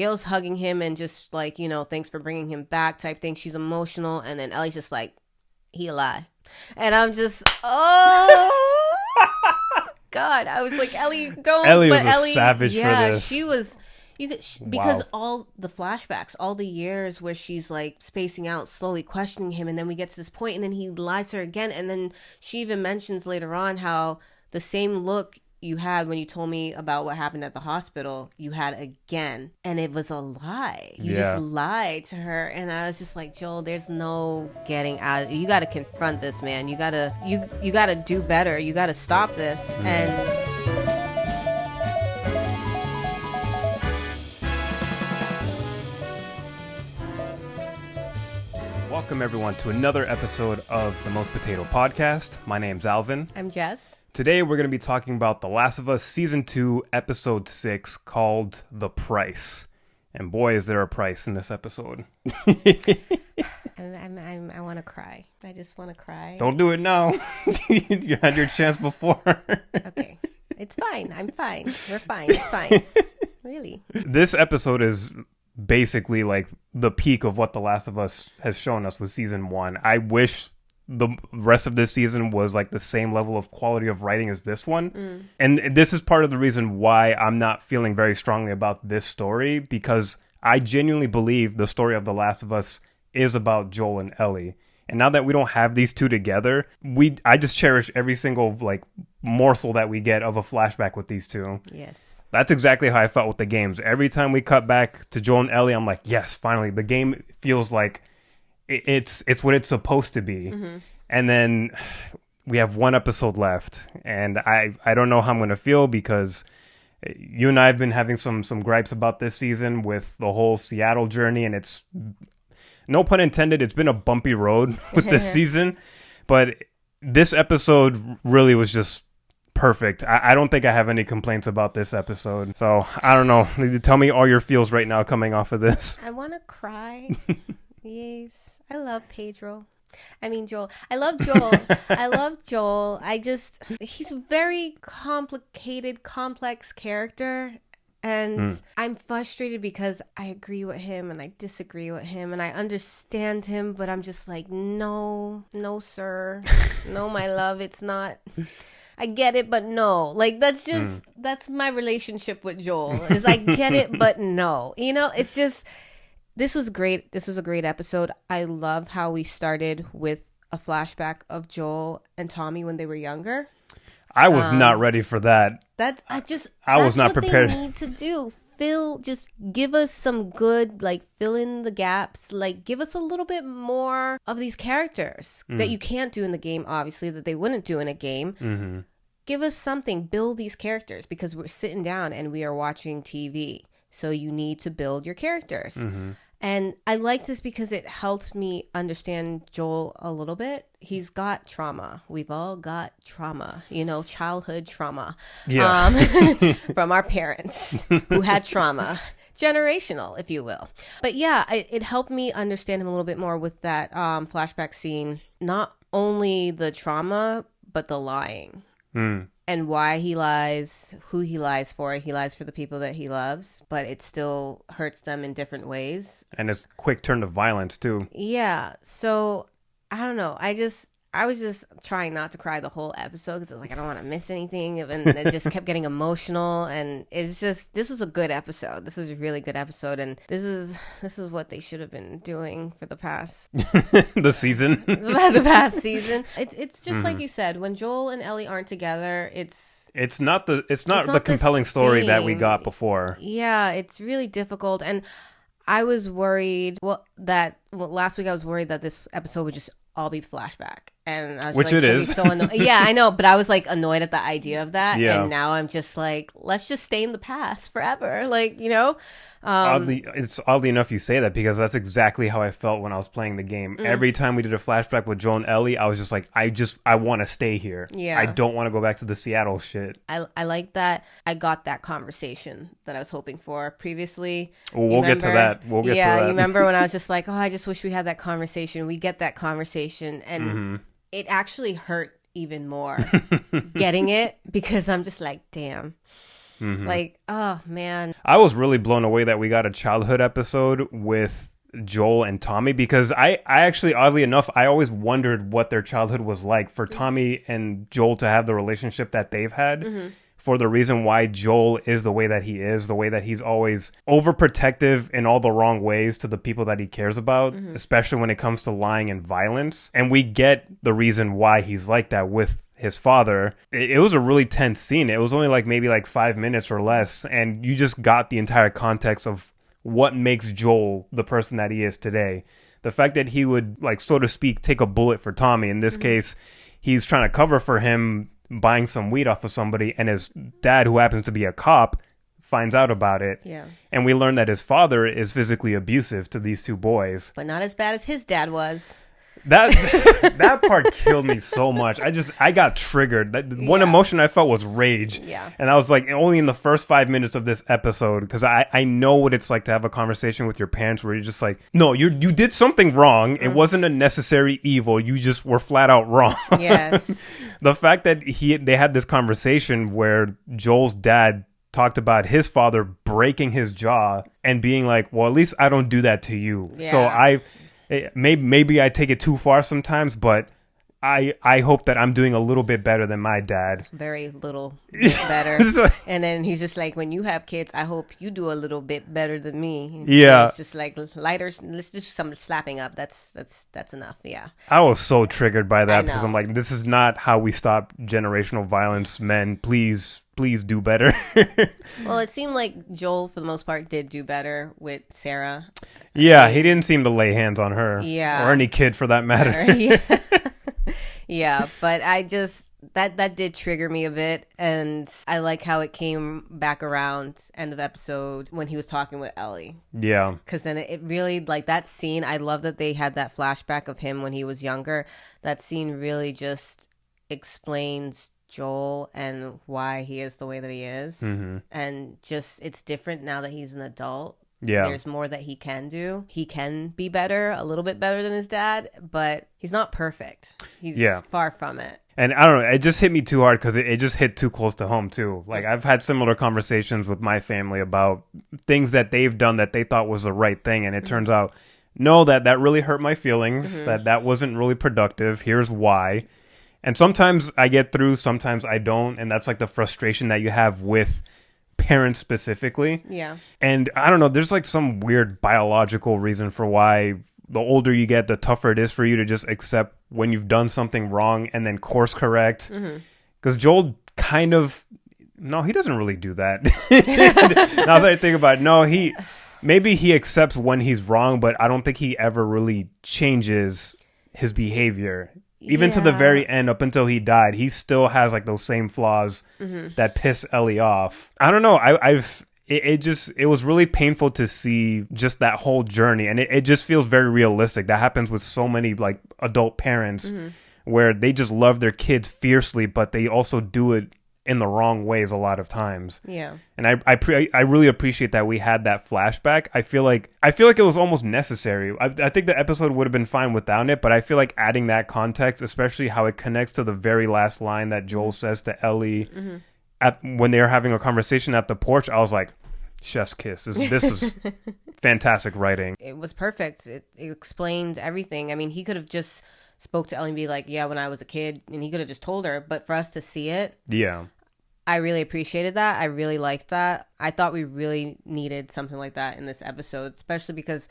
Gail's hugging him and just like, thanks for bringing him back type thing. She's emotional. And then Ellie's just like, he alive. And I'm just, oh, God. I was like, Ellie, don't. Ellie but was a Ellie, savage for yeah, this. she was. Because Wow. all the flashbacks, all the years where she's like spacing out, slowly questioning him, and then we get to this point, and then he lies to her again, and then she even mentions later on how the same look you had when you told me about what happened at the hospital, you had again, and it was a lie. You just lied to her, and I was just like, Joel, there's no getting out. You got to confront this, man. You gotta do better. You gotta stop this, and. Welcome everyone to another episode of the Most Potato Podcast. My name's Alvin. I'm Jess. Today we're going to be talking about The Last of Us Season 2, Episode 6, called The Price. And boy, is there a price in this episode. I want to cry. I just want to cry. Don't do it now. You had your chance before. Okay. It's fine. I'm fine. We're fine. It's fine. Really. This episode is basically like the peak of what The Last of Us has shown us with Season 1. I wish the rest of this season was like the same level of quality of writing as this one. And this is part of the reason why I'm not feeling very strongly about this story, because I genuinely believe the story of The Last of Us is about Joel and Ellie. And now that we don't have these two together, I just cherish every single like morsel that we get of a flashback with these two. Yes. That's exactly how I felt with the games. Every time we cut back to Joel and Ellie, I'm like, yes, finally. The game feels like it's what it's supposed to be. Mm-hmm. And then we have one episode left. And I don't know how I'm going to feel, because you and I have been having some gripes about this season with the whole Seattle journey. And it's, no pun intended, it's been a bumpy road with this season. But this episode really was just perfect. I don't think I have any complaints about this episode. So, I don't know. Tell me all your feels right now coming off of this. I want to cry. Yes. I love Joel. I love Joel. I love Joel. He's a very complicated, complex character. And I'm frustrated because I agree with him and I disagree with him and I understand him, but I'm just like, no, sir. No, my love, it's not. I get it, but no. Like, that's my relationship with Joel. Is I get it, but no. It's just, this was great. This was a great episode. I love how we started with a flashback of Joel and Tommy when they were younger. I was not ready for that. I was not prepared. What they need to do. Just give us some good, like, fill in the gaps. Like, give us a little bit more of these characters that you can't do in the game, obviously, that they wouldn't do in a game. Mm-hmm. Give us something. Build these characters, because we're sitting down and we are watching TV. So you need to build your characters. Mm-hmm. And I like this because it helped me understand Joel a little bit. He's got trauma. We've all got trauma, childhood trauma. Yeah. From our parents who had trauma. Generational, if you will. But yeah, it helped me understand him a little bit more with that flashback scene. Not only the trauma, but the lying. And why he lies, who he lies for. He lies for the people that he loves, but it still hurts them in different ways. And it's quick turn to violence, too. Yeah. So, I don't know. I was just trying not to cry the whole episode because I was like, I don't want to miss anything. And it just kept getting emotional. And this was a good episode. This is a really good episode. And this is what they should have been doing for the past the season. The past season. It's just like you said, when Joel and Ellie aren't together, it's not the compelling story that we got before. Yeah, it's really difficult. And I was worried last week I was worried that this episode would just all be flashback. And I was Which like, it is. Be so yeah, I know, but I was like annoyed at the idea of that. Yeah. And now I'm just like, let's just stay in the past forever. Like, It's oddly enough you say that, because that's exactly how I felt when I was playing the game. Every time we did a flashback with Joel and Ellie, I was just like, I want to stay here. Yeah. I don't want to go back to the Seattle shit. I like that. I got that conversation that I was hoping for previously. Well, we'll get to that. Yeah, you remember when I was just like, oh, I just wish we had that conversation. We get that conversation, and it actually hurt even more getting it, because I'm just like, damn. Like, oh man. I was really blown away that we got a childhood episode with Joel and Tommy, because I actually, oddly enough, I always wondered what their childhood was like for Tommy and Joel to have the relationship that they've had. For the reason why Joel is the way that he is, the way that he's always overprotective in all the wrong ways to the people that he cares about, especially when it comes to lying and violence. And we get the reason why he's like that with his father. It was a really tense scene. It was only like maybe like 5 minutes or less. And you just got the entire context of what makes Joel the person that he is today. The fact that he would, like, so to speak, take a bullet for Tommy. In this case, he's trying to cover for him buying some weed off of somebody, and his dad, who happens to be a cop, finds out about it. Yeah. And we learn that his father is physically abusive to these two boys. But not as bad as his dad was. That part killed me so much. I got triggered. One emotion I felt was rage. Yeah. And I was like, only in the first 5 minutes of this episode, because I know what it's like to have a conversation with your parents where you're just like, no, you did something wrong. It wasn't a necessary evil. You just were flat out wrong. Yes. The fact that they had this conversation where Joel's dad talked about his father breaking his jaw and being like, well, at least I don't do that to you. Yeah. So maybe I take it too far sometimes, but I hope that I'm doing a little bit better than my dad. Very little bit better. And then he's just like, when you have kids, I hope you do a little bit better than me. Yeah. It's just like lighter. Let's do some slapping up. That's enough. Yeah. I was so triggered by that because know. I'm like, this is not how we stop generational violence, men. Please do better. Well, it seemed like Joel, for the most part, did do better with Sarah. Yeah, he didn't seem to lay hands on her. Yeah. Or any kid for that matter. Yeah. Yeah, but I just that did trigger me a bit, and I like how it came back around end of episode when he was talking with Ellie. Yeah. Because then it really, like, that scene, I love that they had that flashback of him when he was younger. That scene really just explains Joel and why he is the way that he is. And just, it's different now that he's an adult. Yeah. There's more that he can do. He can be better, a little bit better than his dad, but he's not perfect. He's far from it. And I don't know, it just hit me too hard because it just hit too close to home too. Like, I've had similar conversations with my family about things that they've done that they thought was the right thing. And it turns out, no, that really hurt my feelings, that wasn't really productive. Here's why. And sometimes I get through, sometimes I don't. And that's like the frustration that you have with parents specifically. Yeah. And I don't know, there's like some weird biological reason for why the older you get, the tougher it is for you to just accept when you've done something wrong and then course correct. Because Joel kind of, no, he doesn't really do that. Now that I think about it, no, maybe he accepts when he's wrong, but I don't think he ever really changes his behavior. Even to the very end, up until he died, he still has like those same flaws that piss Ellie off. I don't know. It was really painful to see just that whole journey, and it just feels very realistic. That happens with so many like adult parents where they just love their kids fiercely, but they also do it in the wrong ways a lot of times. Yeah. And I really appreciate that we had that flashback. I feel like it was almost necessary. I think the episode would have been fine without it, but I feel like adding that context, especially how it connects to the very last line that Joel says to Ellie when they're having a conversation at the porch, I was like, chef's kiss. This was fantastic writing. It was perfect. It explained everything. I mean, he could have just spoke to Ellie and be like, yeah, when I was a kid, and he could have just told her, but for us to see it, I really appreciated that. I really liked that. I thought we really needed something like that in this episode, especially because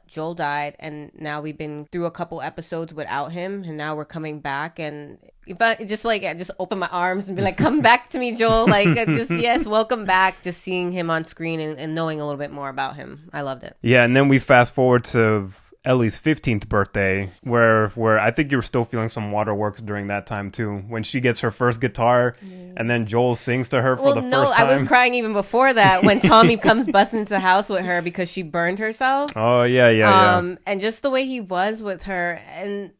Joel died, and now we've been through a couple episodes without him, and now we're coming back, and if I just open my arms and be like, come back to me, Joel, like, yes, welcome back. Just seeing him on screen and knowing a little bit more about him, I loved it. Yeah, and then we fast forward to Ellie's 15th birthday, where I think you were still feeling some waterworks during that time too, when she gets her first guitar and then Joel sings to her for the first time. I was crying even before that when Tommy comes busting into the house with her because she burned herself. Oh yeah. And just the way he was with her, and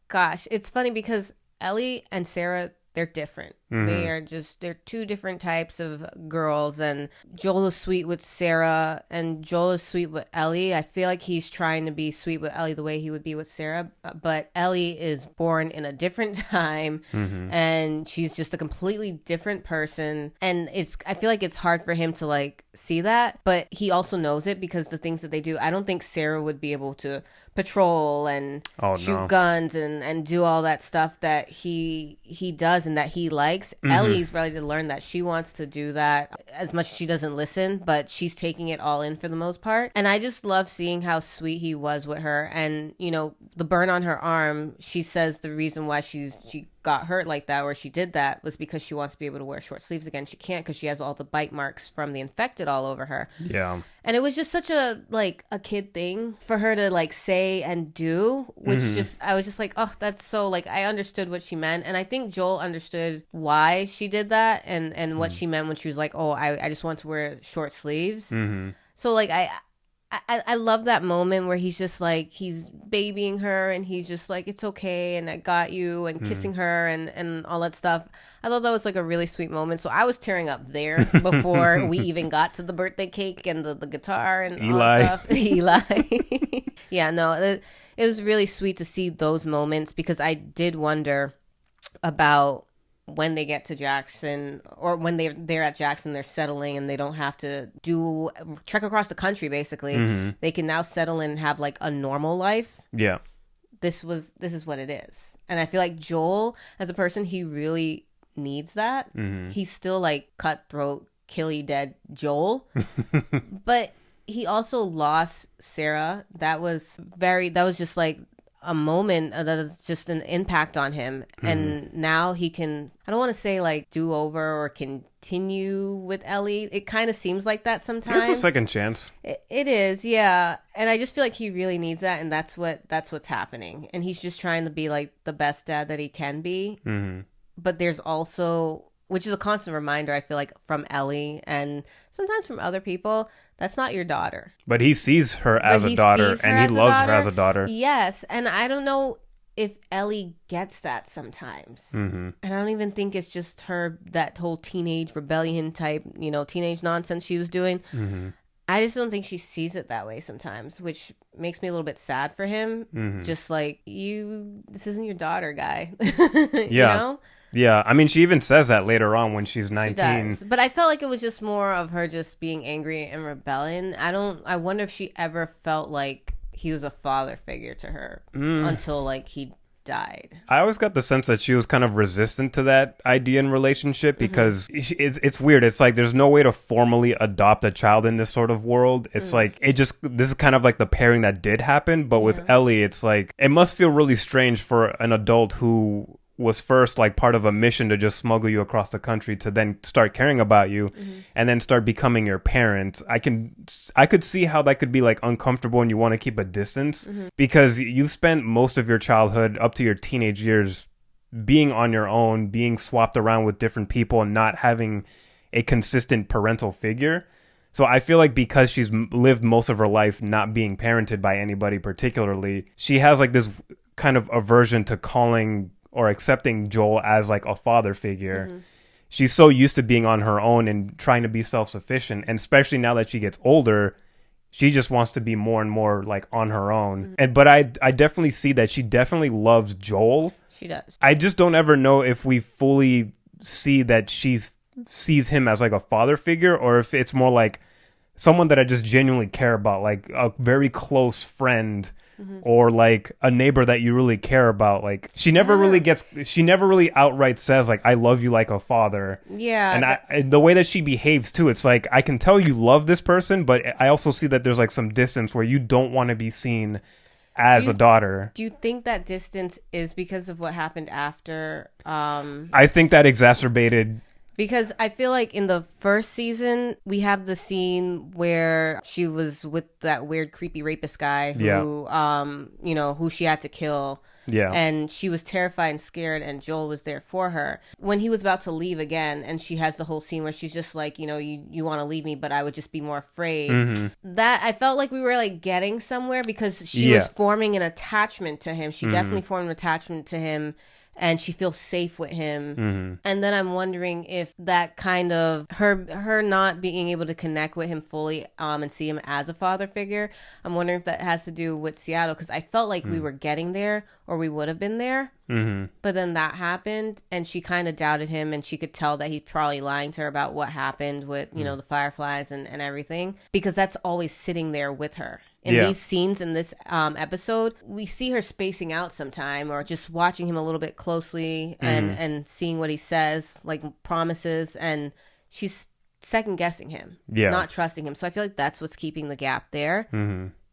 gosh, it's funny because Ellie and Sarah, they're different. They're two different types of girls, and Joel is sweet with Sarah and Joel is sweet with Ellie. I feel like he's trying to be sweet with Ellie the way he would be with Sarah, but Ellie is born in a different time and she's just a completely different person, and I feel like it's hard for him to like see that, but he also knows it because the things that they do. I don't think Sarah would be able to patrol and shoot guns and do all that stuff that he does and that he likes. Ellie's ready to learn that. She wants to do that as much as she doesn't listen, but she's taking it all in for the most part. And I just love seeing how sweet he was with her. And, you know, the burn on her arm, she says the reason why she got hurt like that, or she did that, was because she wants to be able to wear short sleeves again. She can't because she has all the bite marks from the infected all over her. Yeah. And it was just such a kid thing for her to like say and do, which I was just like, oh, that's so, like, I understood what she meant. And I think Joel understood why she did that and what she meant when she was like, oh, I just want to wear short sleeves. So like I love that moment where he's just like, he's babying her and he's just like, it's okay and I got you, and kissing her and all that stuff. I thought that was like a really sweet moment. So I was tearing up there before we even got to the birthday cake and the guitar and all that stuff. Eli. Yeah, no, it was really sweet to see those moments, because I did wonder about when they get to Jackson, or when they're at Jackson, they're settling and they don't have to trek across the country, basically. They can now settle and have like a normal life. Yeah. This is what it is. And I feel like Joel, as a person, he really needs that. He's still like cutthroat, kill you dead Joel. But he also lost Sarah. That was just like a moment that is just an impact on him. And now he can, I don't want to say like do over or continue with Ellie. It kind of seems like that sometimes. There's a second chance. It is, yeah. And I just feel like he really needs that, and that's what's happening. And he's just trying to be like the best dad that he can be. But there's also, which is a constant reminder, I feel like, from Ellie and sometimes from other people, that's not your daughter. But he sees her as a daughter, and he loves her as a daughter. Yes, and I don't know if Ellie gets that sometimes. And I don't even think it's just her, that whole teenage rebellion type, teenage nonsense she was doing. I just don't think she sees it that way sometimes, which makes me a little bit sad for him. Just like, this isn't your daughter, guy. Yeah. You know? Yeah, I mean, she even says that later on when she's 19. She does. But I felt like it was just more of her just being angry and rebelling. I wonder if she ever felt like he was a father figure to her until like he died. I always got the sense that she was kind of resistant to that idea in relationship, because it's weird. It's like there's no way to formally adopt a child in this sort of world. It's like this is kind of like the pairing that did happen. But with Ellie, it's like it must feel really strange for an adult who was first like part of a mission to just smuggle you across the country to then start caring about you and then start becoming your parent. I could see how that could be like uncomfortable and you want to keep a distance because you've spent most of your childhood up to your teenage years being on your own, being swapped around with different people and not having a consistent parental figure. So I feel like because she's lived most of her life not being parented by anybody particularly, she has like this kind of aversion to calling or accepting Joel as like a father figure. She's so used to being on her own and trying to be self-sufficient. And especially now that she gets older, she just wants to be more and more like on her own. But I definitely see that she definitely loves Joel. She does. I just don't ever know if we fully see that she sees him as like a father figure, or if it's more like someone that I just genuinely care about, like a very close friend or like a neighbor that you really care about. Like she never really outright says like, I love you like a father. Yeah. And the way that she behaves too, it's like, I can tell you love this person, but I also see that there's like some distance where you don't want to be seen as a daughter. Do you think that distance is because of what happened after? I think that exacerbated. Because I feel like in the first season, we have the scene where she was with that weird, creepy rapist guy who, who she had to kill. Yeah. And she was terrified and scared, and Joel was there for her. When he was about to leave again, and she has the whole scene where she's just like, you want to leave me, but I would just be more afraid. That, I felt like we were like getting somewhere because she was forming an attachment to him. She definitely formed an attachment to him and she feels safe with him. And then I'm wondering if that kind of her not being able to connect with him fully and see him as a father figure, I'm wondering if that has to do with Seattle, because I felt like we were getting there, or we would have been there. But then that happened, and she kind of doubted him, and she could tell that he's probably lying to her about what happened with, you know, the fireflies and everything, because that's always sitting there with her. In these scenes in this episode, we see her spacing out sometime, or just watching him a little bit closely and seeing what he says, like promises, and she's second guessing him, not trusting him. So I feel like that's what's keeping the gap there.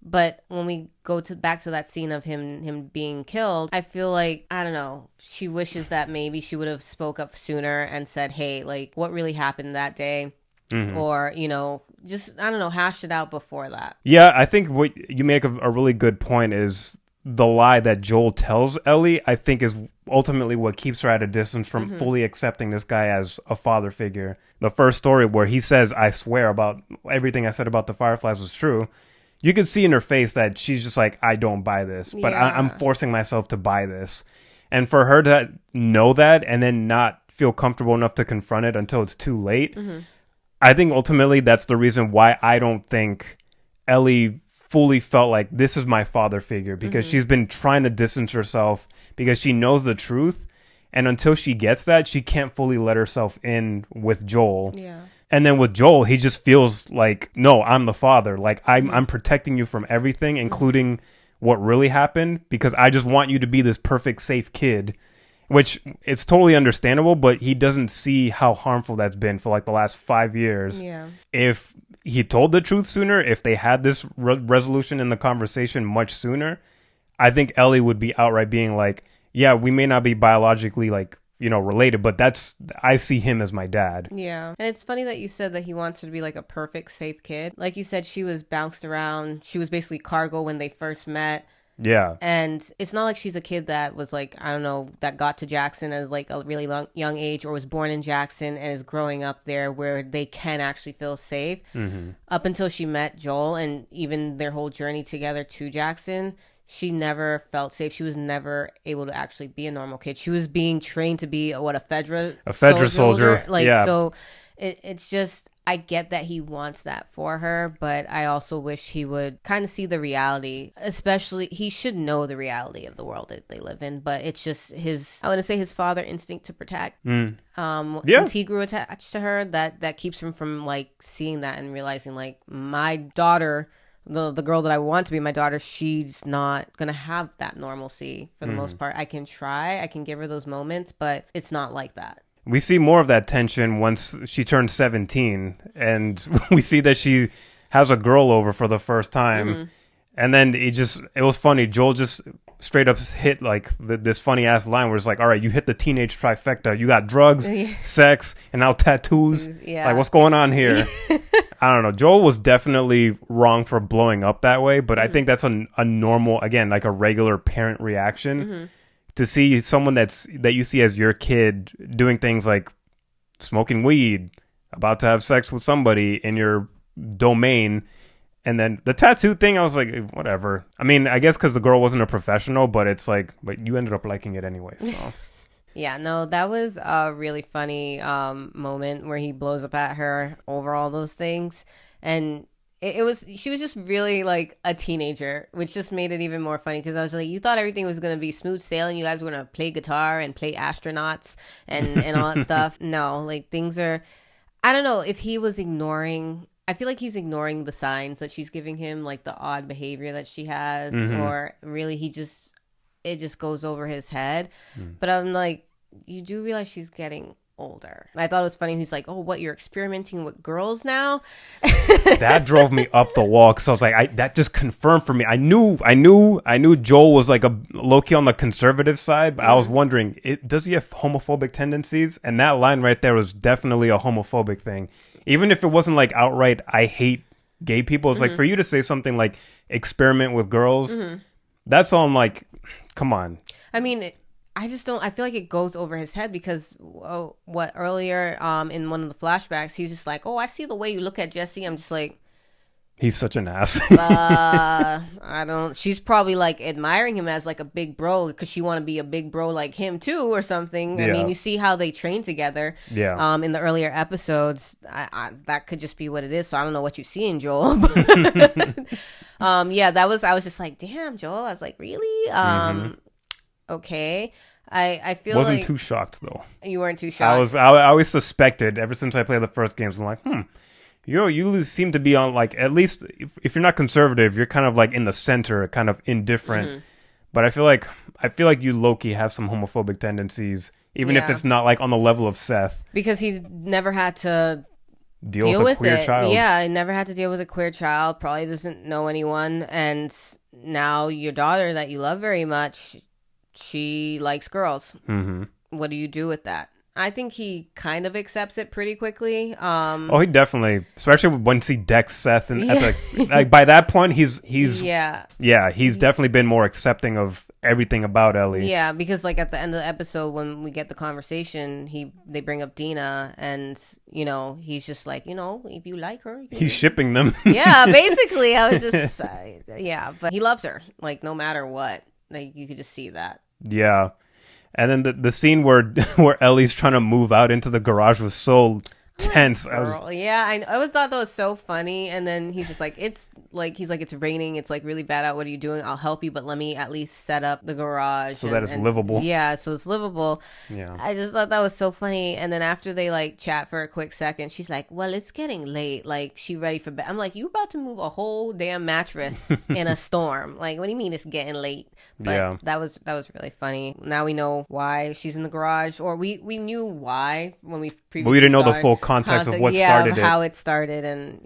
But when we go back to that scene of him being killed, I feel like, I don't know, she wishes that maybe she would have spoke up sooner and said, hey, like, what really happened that day? Or, you know, just, I don't know, hashed it out before that. Yeah, I think what you make a really good point is the lie that Joel tells Ellie, I think, is ultimately what keeps her at a distance from fully accepting this guy as a father figure. The first story where he says, I swear about everything I said about the fireflies was true. You can see in her face that she's just like, I don't buy this, but I'm forcing myself to buy this. And for her to know that and then not feel comfortable enough to confront it until it's too late, I think ultimately that's the reason why I don't think Ellie fully felt like this is my father figure, because she's been trying to distance herself because she knows the truth. And until she gets that, she can't fully let herself in with Joel. Yeah. And then with Joel, he just feels like, no, I'm the father. Like, I'm protecting you from everything, including what really happened, because I just want you to be this perfect, safe kid. Which, it's totally understandable, but he doesn't see how harmful that's been for like the last 5 years. Yeah. If he told the truth sooner, if they had this resolution in the conversation much sooner, I think Ellie would be outright being like, yeah, we may not be biologically like, you know, related, but I see him as my dad. Yeah. And it's funny that you said that he wants her to be like a perfect, safe kid. Like you said, she was bounced around. She was basically cargo when they first met. Yeah. And it's not like she's a kid that was like, I don't know, that got to Jackson as like a really young age, or was born in Jackson and is growing up there where they can actually feel safe. Up until she met Joel, and even their whole journey together to Jackson, she never felt safe. She was never able to actually be a normal kid. She was being trained to be a Fedra soldier. Like, yeah. So it's just, I get that he wants that for her, but I also wish he would kind of see the reality. Especially, he should know the reality of the world that they live in, but it's just I want to say his father instinct to protect. Since he grew attached to her, that keeps him from like seeing that and realizing like, my daughter, the girl that I want to be my daughter, she's not gonna have that normalcy for the most part. I can try, I can give her those moments, but it's not like that. We see more of that tension once she turns 17, and we see that she has a girl over for the first time. And then it was funny. Joel just straight up hit like this funny ass line where it's like, all right, you hit the teenage trifecta. You got drugs, sex, and now tattoos. Like, what's going on here? I don't know. Joel was definitely wrong for blowing up that way, but I think that's a normal, again, like a regular parent reaction. To see someone that you see as your kid doing things like smoking weed, about to have sex with somebody in your domain, and then the tattoo thing, I was like, whatever. I mean, I guess because the girl wasn't a professional, but it's like, but you ended up liking it anyway, so. Yeah, no, that was a really funny moment where he blows up at her over all those things, and she was just really like a teenager, which just made it even more funny, because I was like, you thought everything was going to be smooth sailing, you guys were going to play guitar and play astronauts and all that stuff. No, like, things are, I don't know if he was ignoring, I feel like he's ignoring the signs that she's giving him, like the odd behavior that she has, or really it just goes over his head. But I'm like, you do realize she's getting older. I thought it was funny. He's like, oh, what, you're experimenting with girls now? That drove me up the wall, because I was like, that just confirmed for me. I knew Joel was like a low-key on the conservative side, but I was wondering, does he have homophobic tendencies? And that line right there was definitely a homophobic thing. Even if it wasn't like outright, I hate gay people. It's like, for you to say something like experiment with girls, that's on like, come on. I mean, I just don't, I feel like it goes over his head, because earlier in one of the flashbacks, he was just like, oh, I see the way you look at Jesse. I'm just like, He's such an ass. I don't. She's probably like admiring him as like a big bro because she want to be a big bro like him too or something. I mean, you see how they train together. Yeah. In the earlier episodes, that could just be what it is. So I don't know what you see in Joel. Yeah, I was just like, damn, Joel. I was like, really? Okay. I feel wasn't like too shocked though. You weren't too shocked. I always suspected ever since I played the first games. I'm like, you seem to be on like at least if you're not conservative, you're kind of like in the center, kind of indifferent. But I feel like you low-key have some homophobic tendencies, even if it's not like on the level of Seth. Because he never had to deal with a queer child. Yeah, he never had to deal with a queer child. Probably doesn't know anyone. And now your daughter that you love very much, she likes girls. What do you do with that? I think he kind of accepts it pretty quickly. He definitely, especially once he decks Seth, and like by that point, he's definitely been more accepting of everything about Ellie. Yeah, because like at the end of the episode, when we get the conversation, they bring up Dina, and he's just like, if you like her, he's shipping them. Yeah, basically, I was just but he loves her, like no matter what. Like you could just see that. Yeah. And then the scene where Ellie's trying to move out into the garage was so tense. I always thought that was so funny. And then he's just like, it's raining. It's like really bad out. What are you doing? I'll help you, but let me at least set up the garage so that it's livable. Yeah, so it's livable. Yeah, I just thought that was so funny. And then after they like chat for a quick second, she's like, well, it's getting late. Like she ready for bed. I'm like, you about to move a whole damn mattress in a storm? Like, what do you mean it's getting late? But that was really funny. Now we know why she's in the garage, or we knew why when we previously. But we didn't know the full context of what started it. How it started, and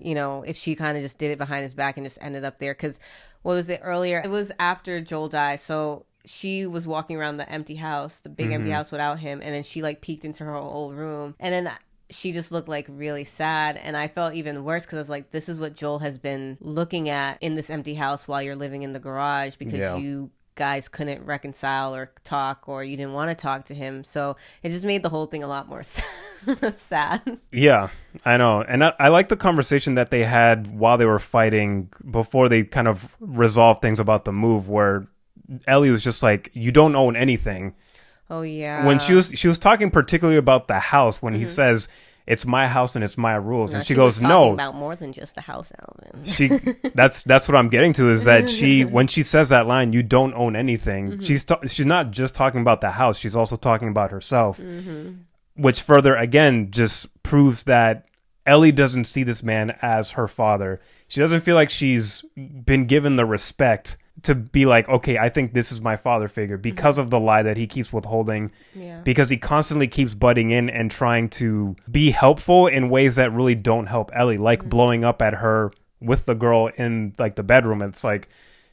if she kind of just did it behind his back and just ended up there. Because what was it earlier? It was after Joel died, so she was walking around the empty house, the big empty house without him, and then she like peeked into her old room, and then she just looked like really sad, and I felt even worse because I was like, this is what Joel has been looking at in this empty house while you're living in the garage because you guys couldn't reconcile or talk, or you didn't want to talk to him. So it just made the whole thing a lot more sad. Yeah, I know. And I like the conversation that they had while they were fighting before they kind of resolved things about the move, where Ellie was just like, you don't own anything. Oh yeah. When she was talking particularly about the house, when he says it's my house and it's my rules, and she goes, no, about more than just the house, Alvin. That's what I'm getting to, is that when she says that line, you don't own anything, she's not just talking about the house, she's also talking about herself, which further again just proves that Ellie doesn't see this man as her father. She doesn't feel like she's been given the respect to be like, okay, I think this is my father figure, because of the lie that he keeps withholding, because he constantly keeps butting in and trying to be helpful in ways that really don't help Ellie, like blowing up at her with the girl in like the bedroom. It's like,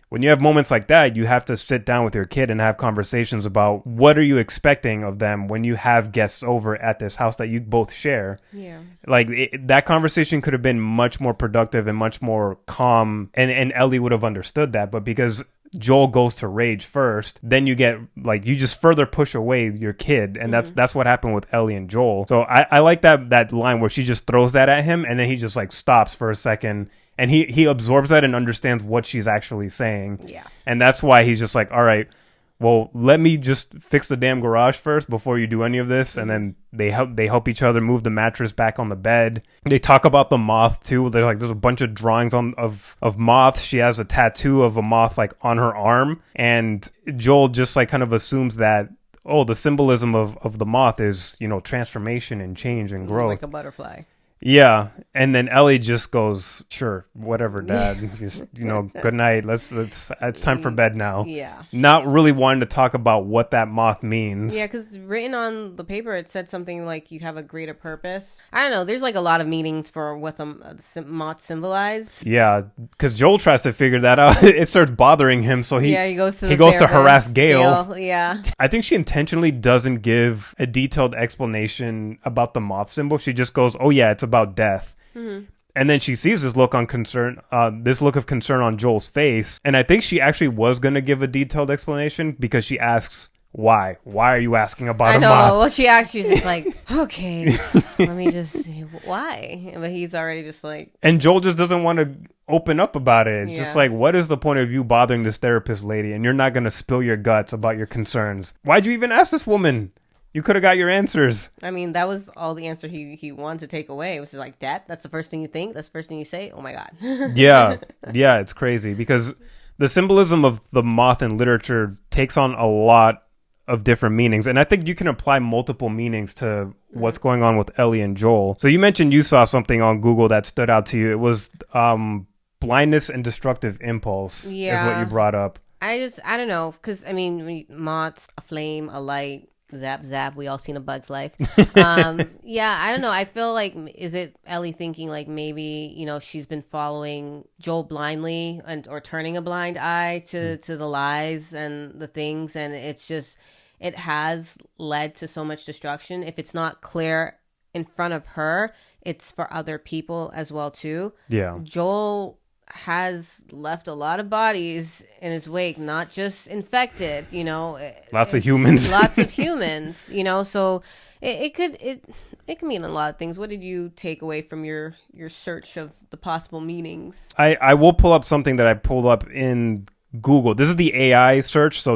when you have moments like that, you have to sit down with your kid and have conversations about what are you expecting of them when you have guests over at this house that you both share. Yeah. Like that conversation could have been much more productive and much more calm, and Ellie would have understood that. But because Joel goes to rage first, then you get like, you just further push away your kid, and that's what happened with Ellie and Joel. So I like that line where she just throws that at him, and then he just like stops for a second. And he absorbs that and understands what she's actually saying. Yeah. And that's why he's just like, all right, well, let me just fix the damn garage first before you do any of this. And then they help each other move the mattress back on the bed. They talk about the moth too. They're like, there's a bunch of drawings of moths. She has a tattoo of a moth like on her arm. And Joel just like kind of assumes that, oh, the symbolism of the moth is, transformation and change and growth. Like a butterfly. Yeah, and then Ellie just goes, sure, whatever, Dad. Just, good night. It's time for bed now. Yeah. Not really wanting to talk about what that moth means. Yeah, because written on the paper, it said something like you have a greater purpose. I don't know. There's like a lot of meanings for what the moth symbolize. Yeah, because Joel tries to figure that out. It starts bothering him, so he goes to harass Gail. Yeah. I think she intentionally doesn't give a detailed explanation about the moth symbol. She just goes, oh yeah, it's about death. And then she sees this look of concern on Joel's face, and I think she actually was going to give a detailed explanation, because she asks, Why are you asking about I a know. moth? Well, she asked, she's just like, okay, let me just see why. But he's already just like, And Joel just doesn't want to open up about it. It's just Yeah. like, what is the point of you bothering this therapist lady? And you're not going to spill your guts about your concerns. Why'd you even ask this woman? You could have got your answers. I mean, that was all the answer he wanted to take away. It was just like, that? That's the first thing you think? That's the first thing you say? Oh my God. Yeah, it's crazy because the symbolism of the moth in literature takes on a lot of different meanings, and I think you can apply multiple meanings to what's going on with Ellie and Joel. So you mentioned you saw something on Google that stood out to you. It was blindness and destructive impulse is what you brought up. I don't know, because I mean, moths, a flame, a light, zap zap, we all seen A Bug's Life. Yeah, I don't know, I feel like, is it Ellie thinking like maybe, you know, she's been following Joel blindly or turning a blind eye to the lies and the things, and it's just, it has led to so much destruction. If it's not clear in front of her, it's for other people as well too. Yeah, Joel has left a lot of bodies in his wake, not just infected, you know, lots of humans. Lots of humans, you know, so it could mean a lot of things. What did you take away from your search of the possible meanings? I will pull up something that I pulled up in Google. This is the AI search, so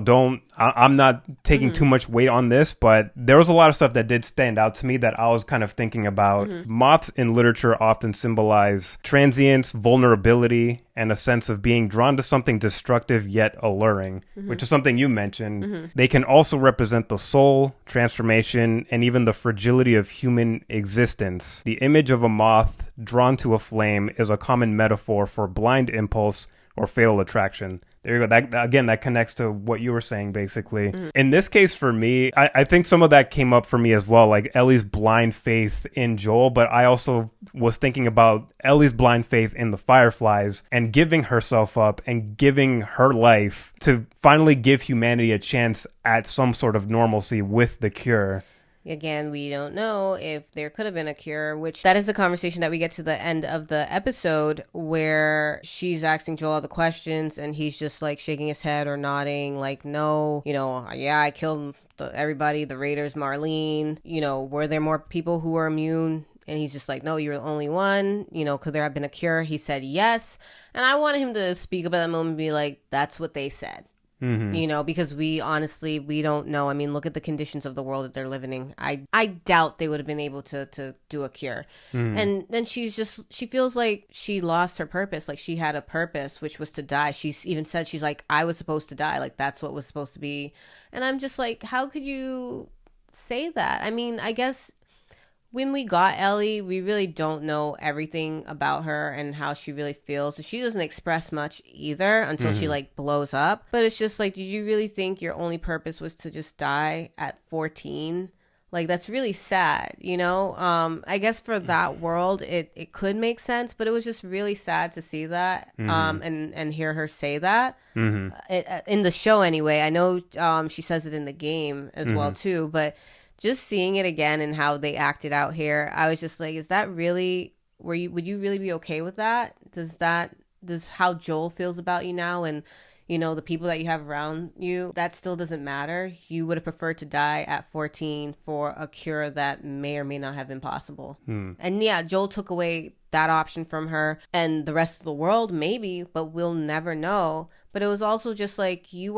I'm not taking too much weight on this, but there was a lot of stuff that did stand out to me that I was kind of thinking about. Moths in literature often symbolize transience, vulnerability, and a sense of being drawn to something destructive yet alluring, which is something you mentioned. They can also represent the soul, transformation, and even the fragility of human existence. The image of a moth drawn to a flame is a common metaphor for blind impulse or fatal attraction. There you go. That connects to what you were saying, basically. In this case, for me, I think some of that came up for me as well, like Ellie's blind faith in Joel, but I also was thinking about Ellie's blind faith in the Fireflies and giving herself up and giving her life to finally give humanity a chance at some sort of normalcy with the cure. Again, we don't know if there could have been a cure, which that is the conversation that we get to the end of the episode where she's asking Joel all the questions and he's just like shaking his head or nodding like, no, you know, yeah, I killed everybody, the Raiders, Marlene, you know, were there more people who were immune? And he's just like, no, you're the only one. You know, could there have been a cure? He said yes. And I wanted him to speak about that moment and be like, that's what they said. You know, because we don't know. I mean, look at the conditions of the world that they're living in. I doubt they would have been able to do a cure. And then she feels like she lost her purpose. Like she had a purpose, which was to die. She's even said, she's like, I was supposed to die. Like that's what was supposed to be. And I'm just like, how could you say that? I mean, I guess when we got Ellie, we really don't know everything about her and how she really feels. So she doesn't express much either until she like blows up. But it's just like, did you really think your only purpose was to just die at 14? Like, that's really sad, you know? I guess for that world, it could make sense, but it was just really sad to see that and hear her say that. In the show anyway. I know she says it in the game as well too, but just seeing it again and how they acted out here, I was just like, is that really, would you really be okay with that? Does how Joel feels about you now and, you know, the people that you have around you, that still doesn't matter? You would have preferred to die at 14 for a cure that may or may not have been possible. And yeah, Joel took away that option from her and the rest of the world, maybe, but we'll never know. But it was also just like, you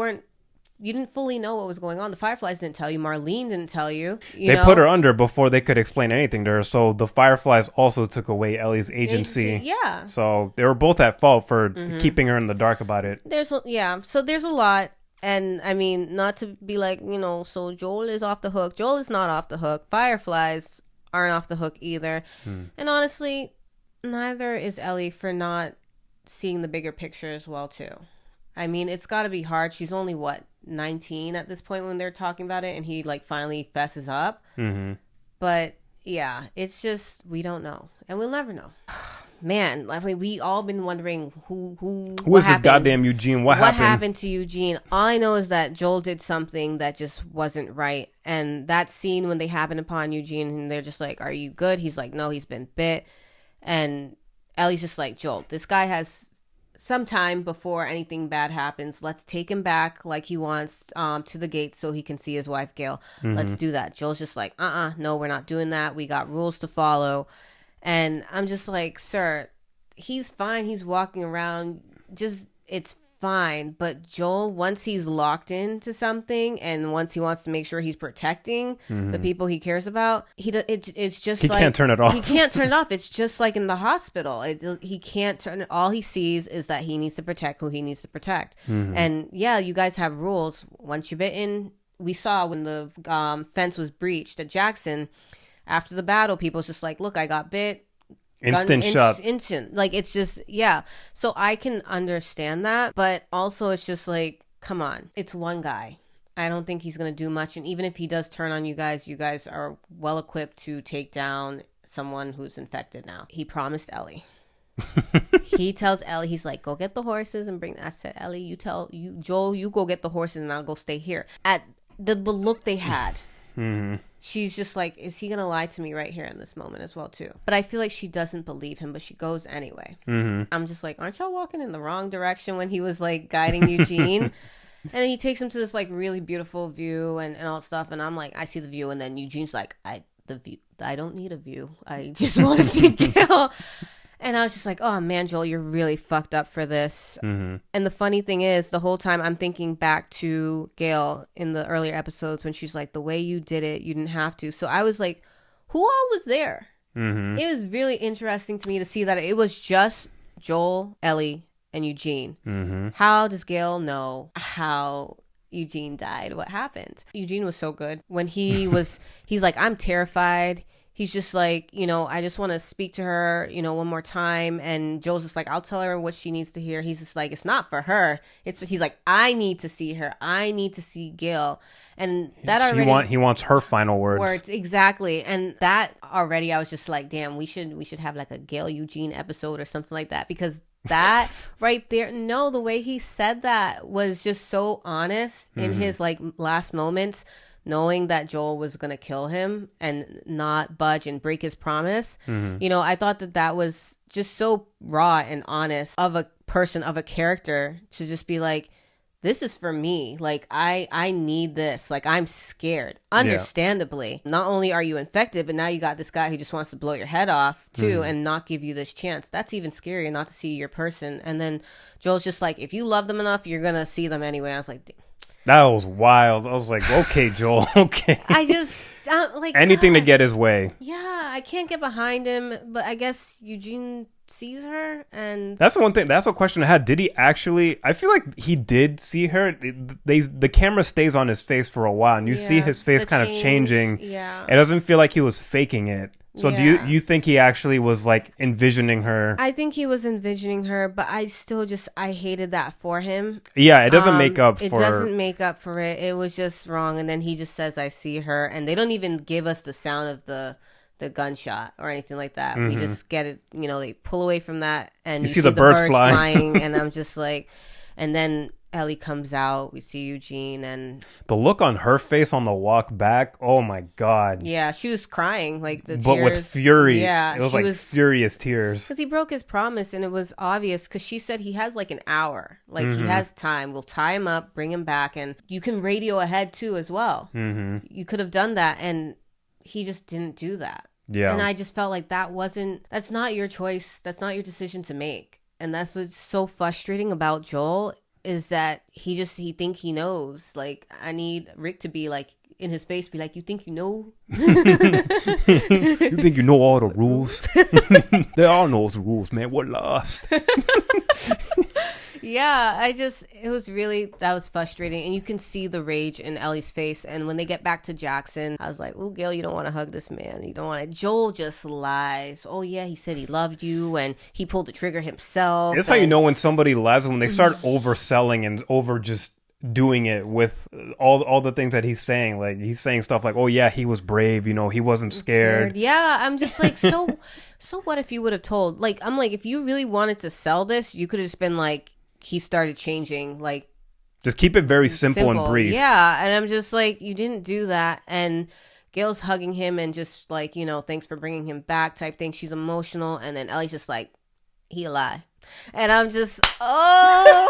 didn't fully know what was going on. The Fireflies didn't tell you. Marlene didn't tell you. They put her under before they could explain anything to her. So the Fireflies also took away Ellie's agency. Yeah. So they were both at fault for keeping her in the dark about it. So there's a lot. And I mean, not to be like, you know, so Joel is off the hook. Joel is not off the hook. Fireflies aren't off the hook either. And honestly, neither is Ellie for not seeing the bigger picture as well too. I mean, it's got to be hard. She's only, 19 at this point when they're talking about it, and he, like, finally fesses up. But, yeah, it's just, we don't know. And we'll never know. Man, I mean, we all been wondering who is this goddamn Eugene? What happened to Eugene? All I know is that Joel did something that just wasn't right. And that scene when they happen upon Eugene, and they're just like, are you good? He's like, no, he's been bit. And Ellie's just like, Joel, this guy has sometime before anything bad happens, let's take him back like he wants to the gate so he can see his wife Gail. Let's do that. Joel's just like, no, we're not doing that. We got rules to follow. And I'm just like, sir, he's fine. He's walking around. Just, it's fine. But Joel, once he's locked into something and once he wants to make sure he's protecting the people he cares about, it's just he can't turn it off. He can't turn it off. It's just like in the hospital. He can't turn it. All he sees is that he needs to protect who he needs to protect. And yeah, you guys have rules. Once you're bitten, we saw when the fence was breached at Jackson, after the battle, people's just like, look, I got bit. Instant shot. Instant. Like, it's just, yeah. So I can understand that. But also, it's just like, come on. It's one guy. I don't think he's going to do much. And even if he does turn on you guys are well equipped to take down someone who's infected now. He promised Ellie. He tells Ellie, he's like, go get the horses and bring. I said, Ellie, Joel, you go get the horses and I'll go stay here. At the look they had. She's just like, is he gonna lie to me right here in this moment as well too? But I feel like she doesn't believe him, but she goes anyway. I'm just like, aren't y'all walking in the wrong direction when he was like guiding Eugene? And he takes him to this like really beautiful view and all stuff, and I'm like, I see the view, and then Eugene's like, I don't need a view, I just want to see Gail. And I was just like, oh man, Joel, you're really fucked up for this. And the funny thing is, the whole time I'm thinking back to Gail in the earlier episodes when she's like, the way you did it, you didn't have to. So I was like, who all was there? It was really interesting to me to see that it was just Joel, Ellie, and Eugene. How does Gail know how Eugene died? What happened? Eugene was so good. When he's like, I'm terrified. He's just like, I just want to speak to her, one more time. And Joel's just like, I'll tell her what she needs to hear. He's just like, it's not for her. He's like, I need to see her. I need to see Gail. And that already... He wants her final words. Exactly. And that already, I was just like, damn, we should have like a Gail Eugene episode or something like that. Because that right there, the way he said that was just so honest in his like last moments. Knowing that Joel was going to kill him and not budge and break his promise. I thought that was just so raw and honest of a person, of a character, to just be like, this is for me. Like, I need this. Like, I'm scared. Understandably. Yeah. Not only are you infected, but now you got this guy who just wants to blow your head off, too, and not give you this chance. That's even scarier, not to see your person. And then Joel's just like, if you love them enough, you're going to see them anyway. I was like... That was wild. I was like, okay, Joel, okay. I just, like... Anything to get his way. Yeah, I can't get behind him, but I guess Eugene sees her, and... That's the one thing, that's the question I had. Did he actually... I feel like he did see her. The camera stays on his face for a while, and you see his face kind of changing. Yeah. It doesn't feel like he was faking it. So do you think he actually was like envisioning her? I think he was envisioning her, but I still I hated that for him. Yeah, it doesn't make up for it. It doesn't make up for it. It was just wrong. And then he just says, I see her. And they don't even give us the sound of the gunshot or anything like that. We just get it, they pull away from that and you see the birds flying. And I'm just like, and then Ellie comes out, we see Eugene, and the look on her face on the walk back, oh my god. Yeah, she was crying, like the tears. But with fury. Yeah. It was like furious tears. Because he broke his promise, and it was obvious, because she said he has like an hour. Like, he has time. We'll tie him up, bring him back, and you can radio ahead too as well. You could have done that, and he just didn't do that. Yeah. And I just felt like that's not your choice. That's not your decision to make. And that's what's so frustrating about Joel, is that he think he knows. Like, I need Rick to be like in his face, be like, you think you know? You think you know all the rules? There are no rules, man. We're lost. Yeah, that was frustrating. And you can see the rage in Ellie's face. And when they get back to Jackson, I was like, oh, Gail, you don't want to hug this man. You don't want to. Joel just lies. Oh, yeah, he said he loved you and he pulled the trigger himself. That's how you know when somebody lies, when they start overselling and over just doing it with all the things that he's saying. Like, he's saying stuff like, oh, yeah, he was brave. He wasn't scared. Yeah, I'm just like, so what if you would have told? Like, I'm like, if you really wanted to sell this, you could have just been like, he started changing, like, just keep it very simple and brief. Yeah, and I'm just like, you didn't do that. And Gail's hugging him and just like, thanks for bringing him back type thing. She's emotional, and then Ellie's just like, he a lie. And I'm just, oh,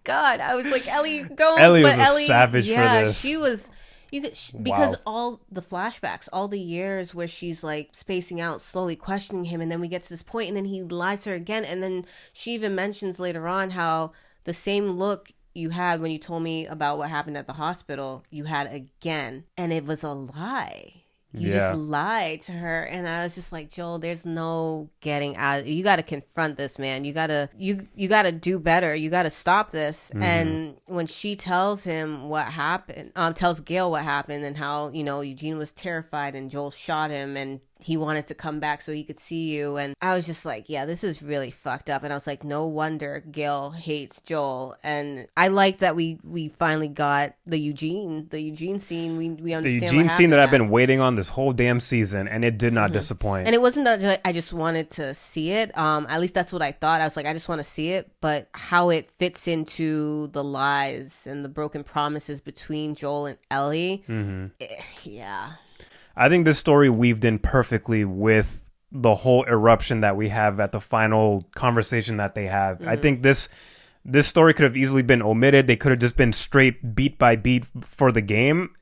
God. I was like, Ellie, don't. Ellie but was a Ellie, savage for yeah, this. she was. Because Wow. all the flashbacks, all the years where she's like spacing out, slowly questioning him, and then we get to this point, and then he lies to her again, and then she even mentions later on how the same look you had when you told me about what happened at the hospital, you had again, and it was a lie. You just lied to her, and I was just like, Joel, there's no getting out. You got to confront this, man. You gotta do better. You gotta stop this. Mm-hmm. And when she tells him what happened, tells Gail what happened and how Eugene was terrified and Joel shot him and he wanted to come back so he could see you, and I was just like, yeah, this is really fucked up. And I was like, no wonder Gail hates Joel. And I like that we finally got the Eugene scene. We understand the Eugene what scene that happened I've been waiting on this whole damn season, and it did not disappoint. And it wasn't that I just wanted to see it. At least that's what I thought. I was like, I just want to see it, but how it fits into the lies and the broken promises between Joel and Ellie, yeah. I think this story weaved in perfectly with the whole eruption that we have at the final conversation that they have. I think this story could have easily been omitted. They could have just been straight beat by beat for the game.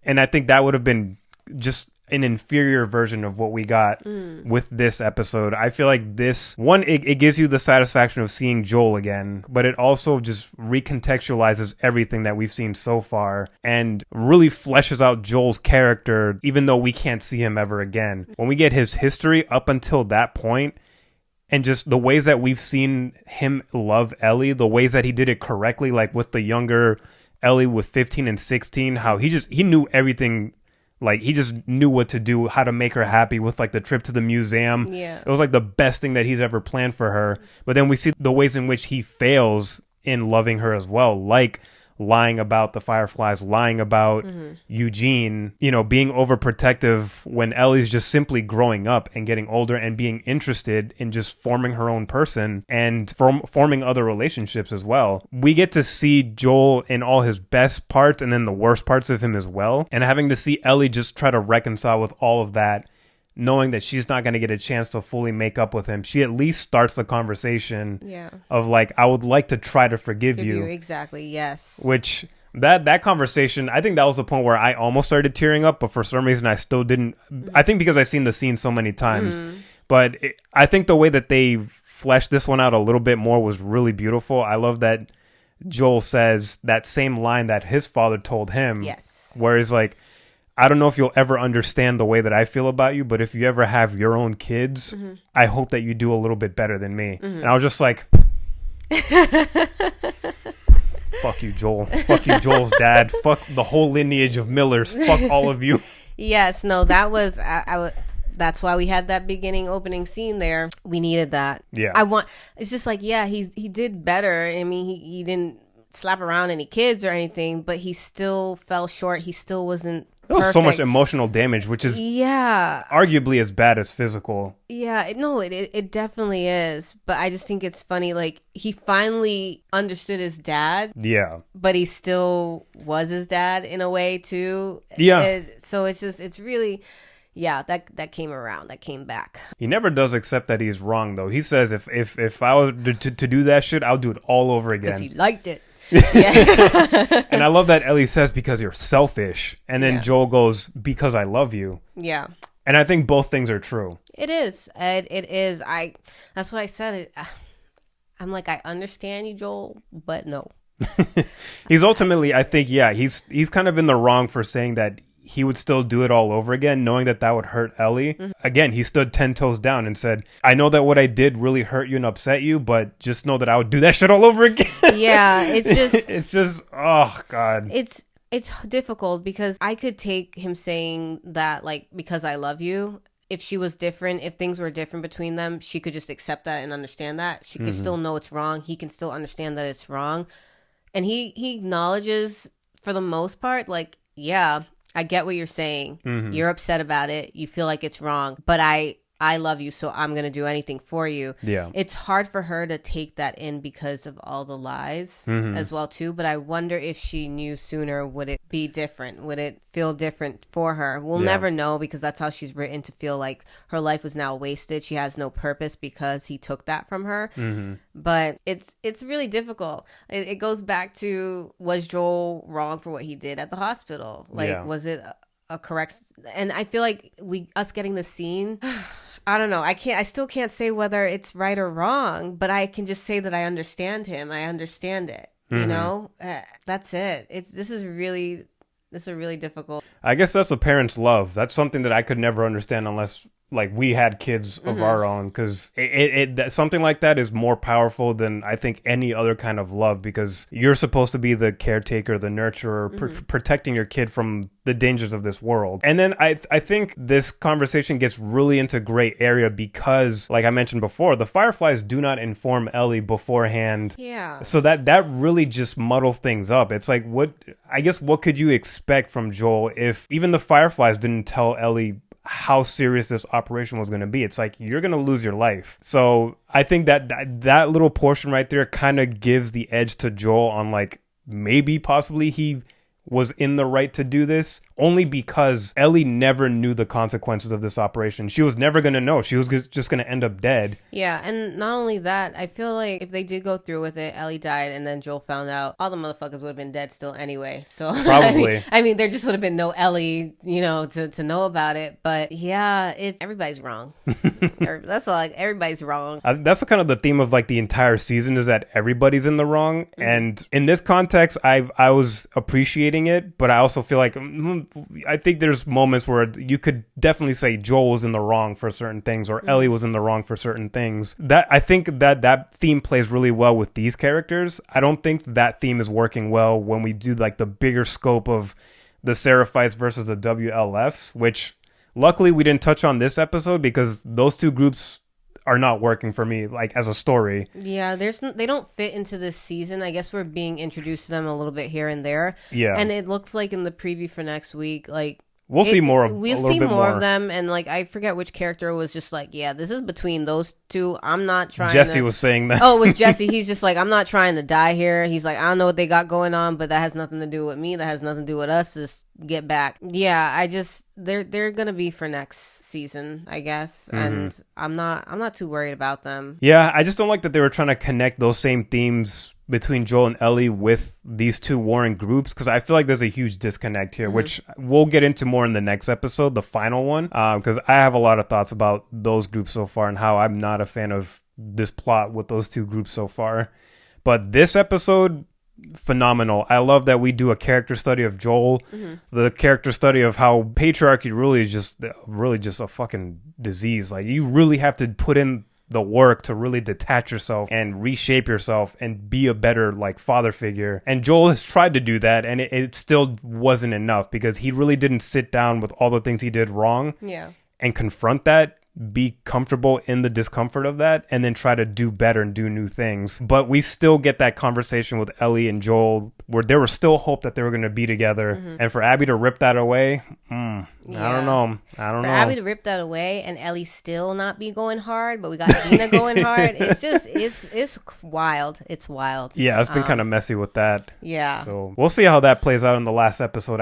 And I think that would have been just an inferior version of what we got with this episode. I feel like this one, it gives you the satisfaction of seeing Joel again, but it also just recontextualizes everything that we've seen so far and really fleshes out Joel's character, even though we can't see him ever again. When we get his history up until that point, and just the ways that we've seen him love Ellie, the ways that he did it correctly, like with the younger Ellie with 15 and 16, how he knew everything. Like, he just knew what to do, how to make her happy with, like, the trip to the museum. Yeah. It was, like, the best thing that he's ever planned for her. But then we see the ways in which he fails in loving her as well, like lying about the Fireflies, lying about Eugene, being overprotective when Ellie's just simply growing up and getting older and being interested in just forming her own person and forming other relationships as well. We get to see Joel in all his best parts and then the worst parts of him as well. And having to see Ellie just try to reconcile with all of that, knowing that she's not going to get a chance to fully make up with him, she at least starts the conversation of like, I would like to try to forgive you. Exactly, yes. Which that conversation, I think that was the point where I almost started tearing up, but for some reason I still didn't. I think because I've seen the scene so many times. But I think the way that they fleshed this one out a little bit more was really beautiful. I love that Joel says that same line that his father told him. Yes. Where he's like, I don't know if you'll ever understand the way that I feel about you, but if you ever have your own kids, I hope that you do a little bit better than me. And I was just like, fuck you, Joel. Fuck you, Joel's dad. Fuck the whole lineage of Millers. Fuck all of you. Yes, no, that was, that's why we had that opening scene there. We needed that. Yeah. It's just like, yeah, he did better. I mean, he didn't slap around any kids or anything, but he still fell short. He still wasn't There was perfect. so much emotional damage, which is arguably as bad as physical. Yeah, it definitely is. But I just think it's funny, like, he finally understood his dad. Yeah. But he still was his dad in a way, too. Yeah. So it's really... Yeah, that came around. That came back. He never does accept that he's wrong, though. He says if I was to do that shit, I'll do it all over again. Because he liked it. Yeah. And I love that Ellie says, because you're selfish. And then Joel goes, because I love you. Yeah. And I think both things are true. It is. It is. That's why I said it. I'm like, I understand you, Joel, but no. He's ultimately, I think, he's kind of in the wrong for saying that he would still do it all over again, knowing that would hurt Ellie. Again, he stood 10 toes down and said, I know that what I did really hurt you and upset you, but just know that I would do that shit all over again. Yeah, it's just, oh, God. It's difficult because I could take him saying that, like, because I love you. If she was different, if things were different between them, she could just accept that and understand that. She could still know it's wrong. He can still understand that it's wrong. And he acknowledges, for the most part, like, yeah, I get what you're saying. You're upset about it. You feel like it's wrong. But I love you, so I'm going to do anything for you. Yeah. It's hard for her to take that in because of all the lies as well, too. But I wonder if she knew sooner, would it be different? Would it feel different for her? We'll never know, because that's how she's written, to feel like her life was now wasted. She has no purpose because he took that from her. But it's really difficult. It goes back to, was Joel wrong for what he did at the hospital? Like, was it a correct? And I feel like us getting the scene, I don't know. I still can't say whether it's right or wrong, but I can just say that I understand him. I understand it. You know, that's it. This is really difficult. I guess that's a parent's love. That's something that I could never understand unless like we had kids of our own, because something like that is more powerful than I think any other kind of love, because you're supposed to be the caretaker, the nurturer, protecting your kid from the dangers of this world. And then I think this conversation gets really into gray area because, like I mentioned before, the Fireflies do not inform Ellie beforehand. Yeah. So that really just muddles things up. It's like, what could you expect from Joel if even the Fireflies didn't tell Ellie how serious this operation was going to be? It's like, you're going to lose your life. So I think that little portion right there kind of gives the edge to Joel on like, maybe possibly he was in the right to do this, only because Ellie never knew the consequences of this operation. She was never going to know. She was just going to end up dead. Yeah, and not only that, I feel like if they did go through with it, Ellie died, and then Joel found out, all the motherfuckers would have been dead still anyway. So probably. I mean, there just would have been no Ellie, you know, to know about it. But yeah, everybody's wrong. That's all. Like, everybody's wrong. That's kind of the theme of like the entire season, is that everybody's in the wrong. And in this context, I was appreciating it, but I also feel like I think there's moments where you could definitely say Joel was in the wrong for certain things, or Ellie was in the wrong for certain things. That I think that theme plays really well with these characters. I don't think that theme is working well when we do like the bigger scope of the Seraphites versus the WLFs, which luckily we didn't touch on this episode because those two groups are not working for me, like as a story. Yeah, they don't fit into this season. I guess we're being introduced to them a little bit here and there. Yeah, and it looks like in the preview for next week, like we'll see more of them. And like, I forget which character was just like, yeah, this is between those two. I'm not trying. Jesse was saying that. Oh, it was Jesse. He's just like, I'm not trying to die here. He's like, I don't know what they got going on, but that has nothing to do with me. That has nothing to do with us. Just get back. Yeah, they're gonna be for next season, I guess. And I'm not too worried about them. Yeah, I just don't like that they were trying to connect those same themes between Joel and Ellie with these two warring groups, because I feel like there's a huge disconnect here, which we'll get into more in the next episode, the final one, because I have a lot of thoughts about those groups so far and how I'm not a fan of this plot with those two groups so far. But this episode, phenomenal. I love that we do a character study of Joel, the character study of how patriarchy really is just a fucking disease. Like, you really have to put in the work to really detach yourself and reshape yourself and be a better like father figure. And Joel has tried to do that, and it still wasn't enough, because he really didn't sit down with all the things he did wrong and confront that, be comfortable in the discomfort of that, and then try to do better and do new things. But we still get that conversation with Ellie and Joel where there was still hope that they were going to be together. And for Abby to rip that away, I don't know. For Abby to rip that away and Ellie still not be going hard, but we got Dina going hard. It's just, it's wild. It's wild. Yeah, it's been kind of messy with that. Yeah. So we'll see how that plays out in the last episode.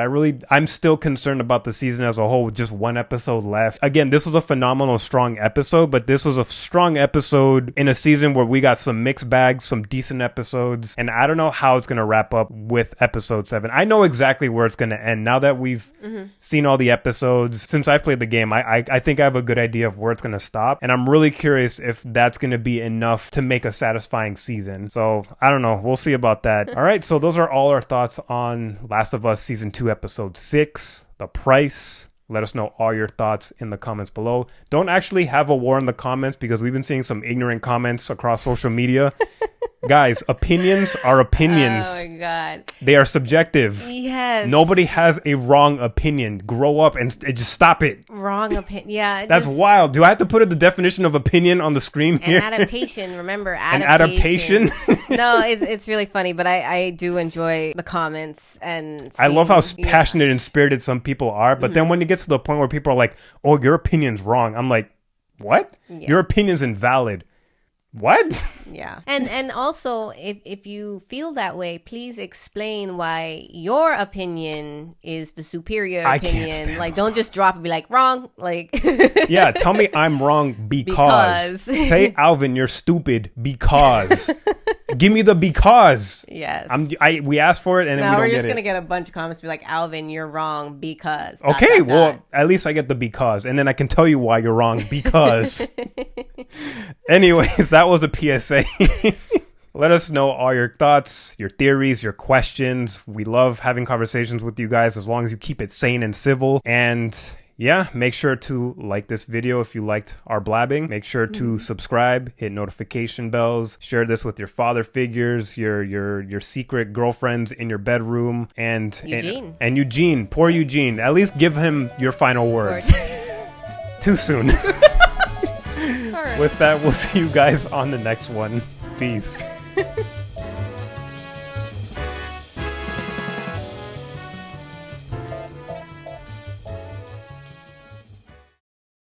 I'm still concerned about the season as a whole with just one episode left. Again, this was a phenomenal, strong episode, but this was a strong episode in a season where we got some mixed bags, some decent episodes, and I don't know how it's going to wrap up with episode 7. I know exactly where it's going to end. Now that we've seen all the episodes, since I've played the game, I think I have a good idea of where it's going to stop, and I'm really curious if that's going to be enough to make a satisfying season. So I don't know. We'll see about that. All right, so those are all our thoughts on Last of Us Season 2, Episode 6, The Price. Let us know all your thoughts in the comments below. Don't actually have a war in the comments, because we've been seeing some ignorant comments across social media. Guys, opinions are opinions. Oh my God. They are subjective. Yes. Nobody has a wrong opinion. Grow up and just stop it. Wrong opinion. Yeah. That's wild. Do I have to put the definition of opinion on the screen here? An adaptation. Remember, adaptation. An adaptation? No, it's really funny, but I do enjoy the comments. And I love how passionate and spirited some people are. But then when it gets to the point where people are like, oh, your opinion's wrong, I'm like, what? Yeah. Your opinion's invalid. What? Yeah. And also, if you feel that way, please explain why your opinion is the superior I can't opinion. stand Like, those don't just drop and be like, wrong. Like, Yeah, tell me I'm wrong because. Say, Alvin, you're stupid because. Give me the because. Yes. We asked for it and now we don't we're get just it. going to get a bunch of comments be like, Alvin, you're wrong because. Okay, well, at least I get the because. And then I can tell you why you're wrong because. Anyways, that was a PSA. Let us know all your thoughts, your theories, your questions. We love having conversations with you guys as long as you keep it sane and civil. And yeah, make sure to like this video if you liked our blabbing. Make sure to subscribe, hit notification bells, share this with your father figures, your secret girlfriends in your bedroom, and Eugene. And Eugene, poor Eugene. At least give him your final words. Too soon. All right. With that, we'll see you guys on the next one. Peace.